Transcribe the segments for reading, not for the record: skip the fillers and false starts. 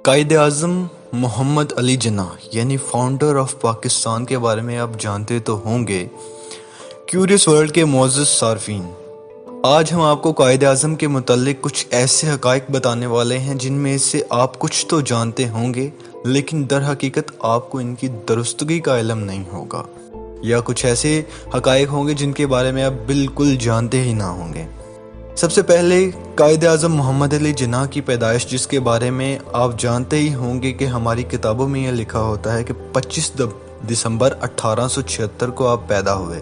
قائد اعظم محمد علی جناح یعنی founder of Pakistan کے بارے میں آپ جانتے تو ہوں گے۔ کیوریس ورلڈ کے معزز صارفین، آج ہم آپ کو قائد اعظم کے متعلق کچھ ایسے حقائق بتانے والے ہیں جن میں سے آپ کچھ تو جانتے ہوں گے، لیکن در حقیقت آپ کو ان کی درستگی کا علم نہیں ہوگا، یا کچھ ایسے حقائق ہوں گے جن کے بارے میں آپ بالکل جانتے ہی نہ ہوں گے۔ سب سے پہلے قائد اعظم محمد علی جناح کی پیدائش، جس کے بارے میں آپ جانتے ہی ہوں گے کہ ہماری کتابوں میں یہ لکھا ہوتا ہے کہ 25 دسمبر 1876 کو آپ پیدا ہوئے،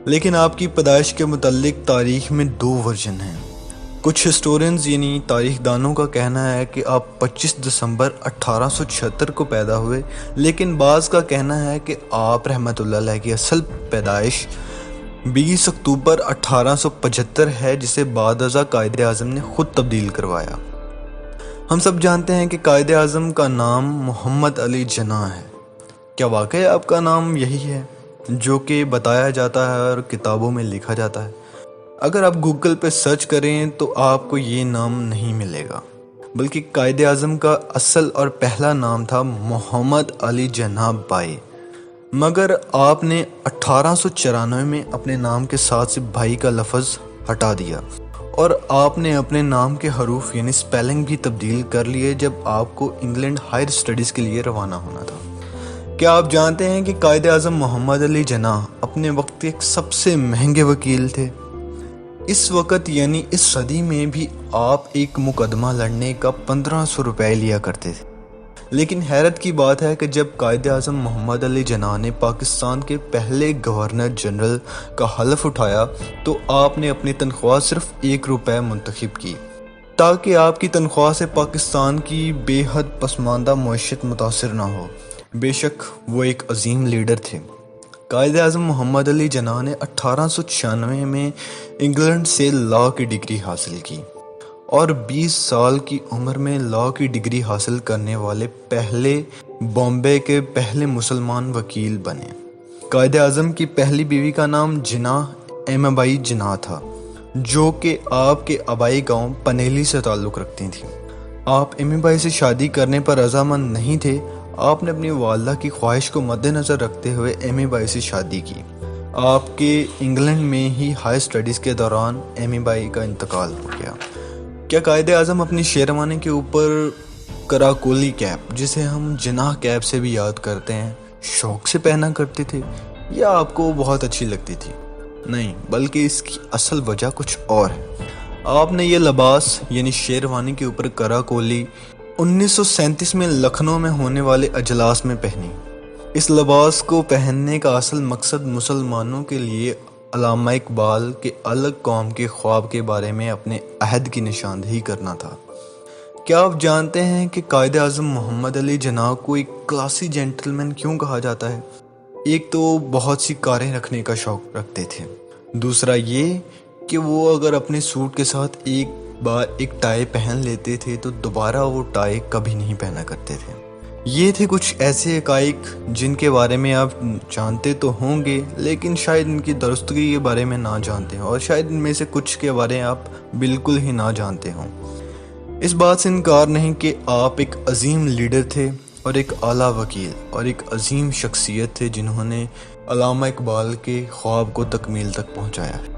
لیکن آپ کی پیدائش کے متعلق تاریخ میں 2 ورژن ہیں۔ کچھ ہسٹورینز یعنی تاریخ دانوں کا کہنا ہے کہ آپ 25 دسمبر 1876 کو پیدا ہوئے، لیکن بعض کا کہنا ہے کہ آپ رحمۃ اللہ علیہ کی اصل پیدائش 20 اکتوبر 1875 ہے، جسے بعد ازاں قائد اعظم نے خود تبدیل کروایا۔ ہم سب جانتے ہیں کہ قائد اعظم کا نام محمد علی جناح ہے۔ کیا واقعی آپ کا نام یہی ہے جو کہ بتایا جاتا ہے اور کتابوں میں لکھا جاتا ہے؟ اگر آپ گوگل پہ سرچ کریں تو آپ کو یہ نام نہیں ملے گا، بلکہ قائد اعظم کا اصل اور پہلا نام تھا محمد علی جناح بائی، مگر آپ نے 1894 میں اپنے نام کے ساتھ سے بھائی کا لفظ ہٹا دیا، اور آپ نے اپنے نام کے حروف یعنی سپیلنگ بھی تبدیل کر لیے جب آپ کو انگلینڈ ہائر اسٹڈیز کے لیے روانہ ہونا تھا۔ کیا آپ جانتے ہیں کہ قائد اعظم محمد علی جناح اپنے وقت کے ایک سب سے مہنگے وکیل تھے؟ اس وقت یعنی اس صدی میں بھی آپ ایک مقدمہ لڑنے کا 1500 روپے لیا کرتے تھے، لیکن حیرت کی بات ہے کہ جب قائد اعظم محمد علی جناح نے پاکستان کے پہلے گورنر جنرل کا حلف اٹھایا تو آپ نے اپنی تنخواہ صرف 1 روپے منتخب کی، تاکہ آپ کی تنخواہ سے پاکستان کی بے حد پسماندہ معیشت متاثر نہ ہو۔ بے شک وہ ایک عظیم لیڈر تھے۔ قائد اعظم محمد علی جناح نے 1896 میں انگلینڈ سے لاء کی ڈگری حاصل کی اور 20 سال کی عمر میں لاء کی ڈگری حاصل کرنے والے پہلے بامبے کے پہلے مسلمان وکیل بنے۔ قائد اعظم کی پہلی بیوی کا نام جناح ایما بائی جناح تھا، جو کہ آپ کے آبائی گاؤں پنیلی سے تعلق رکھتی تھیں۔ آپ ایما بائی سے شادی کرنے پر رضامند نہیں تھے۔ آپ نے اپنی والدہ کی خواہش کو مد نظر رکھتے ہوئے ایما بائی سے شادی کی۔ آپ کے انگلینڈ میں ہی ہائی اسٹڈیز کے دوران ایما بائی کا انتقال ہو گیا۔ کیا قائد اعظم اپنی شیروانی کے اوپر کراکولی کیپ، جسے ہم جناح کیپ سے بھی یاد کرتے ہیں، شوق سے پہنا کرتے تھے یا آپ کو بہت اچھی لگتی تھی؟ نہیں، بلکہ اس کی اصل وجہ کچھ اور ہے۔ آپ نے یہ لباس یعنی شیروانی کے اوپر کراکولی 1937 میں لکھنؤ میں ہونے والے اجلاس میں پہنی۔ اس لباس کو پہننے کا اصل مقصد مسلمانوں کے لیے علامہ اقبال کے الگ قوم کے خواب کے بارے میں اپنے عہد کی نشاندہی کرنا تھا۔ کیا آپ جانتے ہیں کہ قائد اعظم محمد علی جناح کو ایک کلاسی جینٹلمین کیوں کہا جاتا ہے؟ ایک تو بہت سی کاریں رکھنے کا شوق رکھتے تھے، دوسرا یہ کہ وہ اگر اپنے سوٹ کے ساتھ ایک بار ایک ٹائی پہن لیتے تھے تو دوبارہ وہ ٹائی کبھی نہیں پہنا کرتے تھے۔ یہ تھے کچھ ایسے حقائق جن کے بارے میں آپ جانتے تو ہوں گے، لیکن شاید ان کی درستگی کے بارے میں نہ جانتے ہوں، اور شاید ان میں سے کچھ کے بارے میں آپ بالکل ہی نہ جانتے ہوں۔ اس بات سے انکار نہیں کہ آپ ایک عظیم لیڈر تھے اور ایک اعلیٰ وکیل اور ایک عظیم شخصیت تھے جنہوں نے علامہ اقبال کے خواب کو تکمیل تک پہنچایا ہے۔